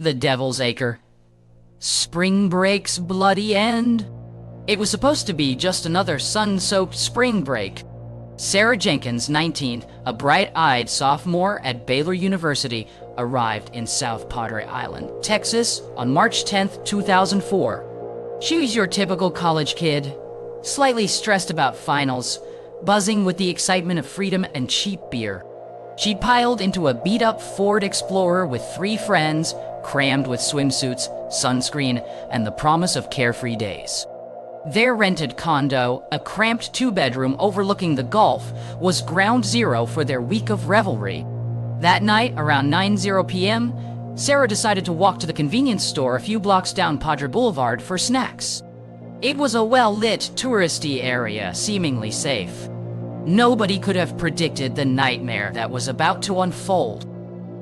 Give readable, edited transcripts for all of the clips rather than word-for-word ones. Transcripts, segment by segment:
The Devil's Acre. Spring break's bloody end. It was supposed to be just another sun-soaked spring break. Sarah Jenkins, 19, a bright-eyed sophomore at Baylor University, arrived in South Padre Island, Texas, on March 10, 2004. She was your typical college kid, slightly stressed about finals, buzzing with the excitement of freedom and cheap beer. She'd piled into a beat-up Ford Explorer with 3 friends, crammed with swimsuits, sunscreen, and the promise of carefree days. Their rented condo, a cramped 2-bedroom overlooking the Gulf, was ground zero for their week of revelry. That night, around 9:00 p.m., Sarah decided to walk to the convenience store a few blocks down Padre Boulevard for snacks. It was a well-lit, touristy area, seemingly safe. Nobody could have predicted the nightmare that was about to unfold.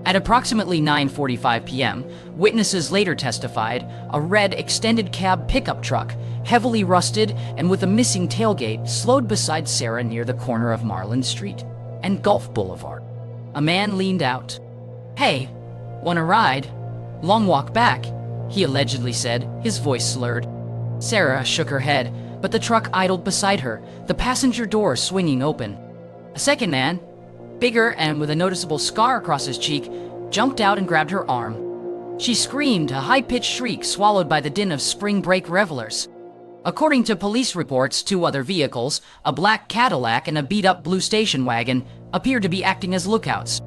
At approximately 9:45 p.m., witnesses later testified a red extended cab pickup truck, heavily rusted and with a missing tailgate, slowed beside Sarah near the corner of Marlin Street and Gulf Boulevard. A man leaned out. "Hey, want a ride? Long walk back," he allegedly said, his voice slurred. Sarah shook her head, but the truck idled beside her, the passenger door swinging open. A second man, bigger and with a noticeable scar across his cheek, jumped out and grabbed her arm. She screamed, a high-pitched shriek swallowed by the din of spring break revelers. According to police reports, 2 other vehicles, a black Cadillac and a beat-up blue station wagon, appeared to be acting as lookouts.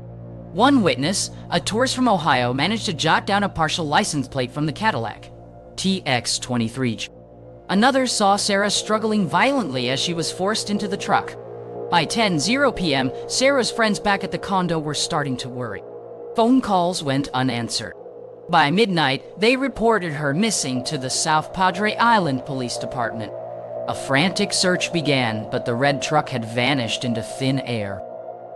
One witness, a tourist from Ohio, managed to jot down a partial license plate from the Cadillac, TX23. Another saw Sarah struggling violently as she was forced into the truck. By 10:00 p.m., Sarah's friends back at the condo were starting to worry. Phone calls went unanswered. By midnight, they reported her missing to the South Padre Island Police Department. A frantic search began, but the red truck had vanished into thin air.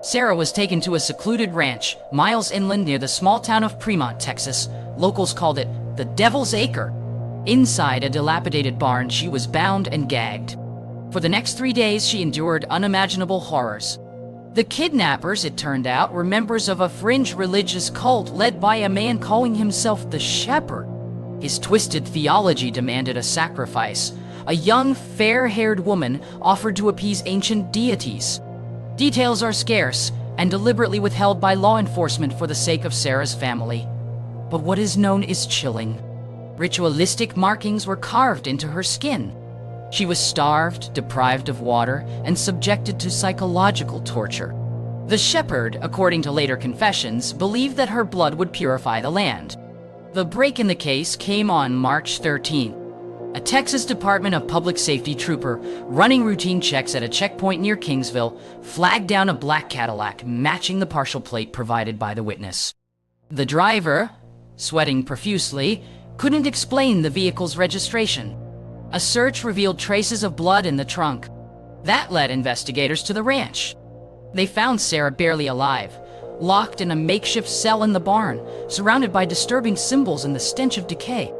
Sarah was taken to a secluded ranch, miles inland near the small town of Fremont, Texas. Locals called it the Devil's Acre. Inside a dilapidated barn, she was bound and gagged. For the next 3 days, she endured unimaginable horrors. The kidnappers, it turned out, were members of a fringe religious cult led by a man calling himself the Shepherd. His twisted theology demanded a sacrifice. A young, fair-haired woman offered to appease ancient deities. Details are scarce and deliberately withheld by law enforcement for the sake of Sarah's family. But what is known is chilling. Ritualistic markings were carved into her skin. She was starved, deprived of water, and subjected to psychological torture. The shepherd, according to later confessions, believed that her blood would purify the land. The break in the case came on March 13. A Texas Department of Public Safety trooper, running routine checks at a checkpoint near Kingsville, flagged down a black Cadillac matching the partial plate provided by the witness. The driver, sweating profusely, couldn't explain the vehicle's registration. A search revealed traces of blood in the trunk. That led investigators to the ranch. They found Sarah barely alive, locked in a makeshift cell in the barn, surrounded by disturbing symbols and the stench of decay.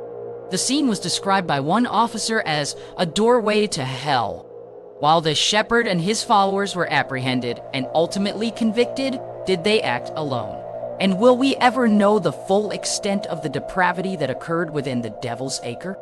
The scene was described by one officer as a doorway to hell. While the shepherd and his followers were apprehended and ultimately convicted, did they act alone? And will we ever know the full extent of the depravity that occurred within the Devil's Acre?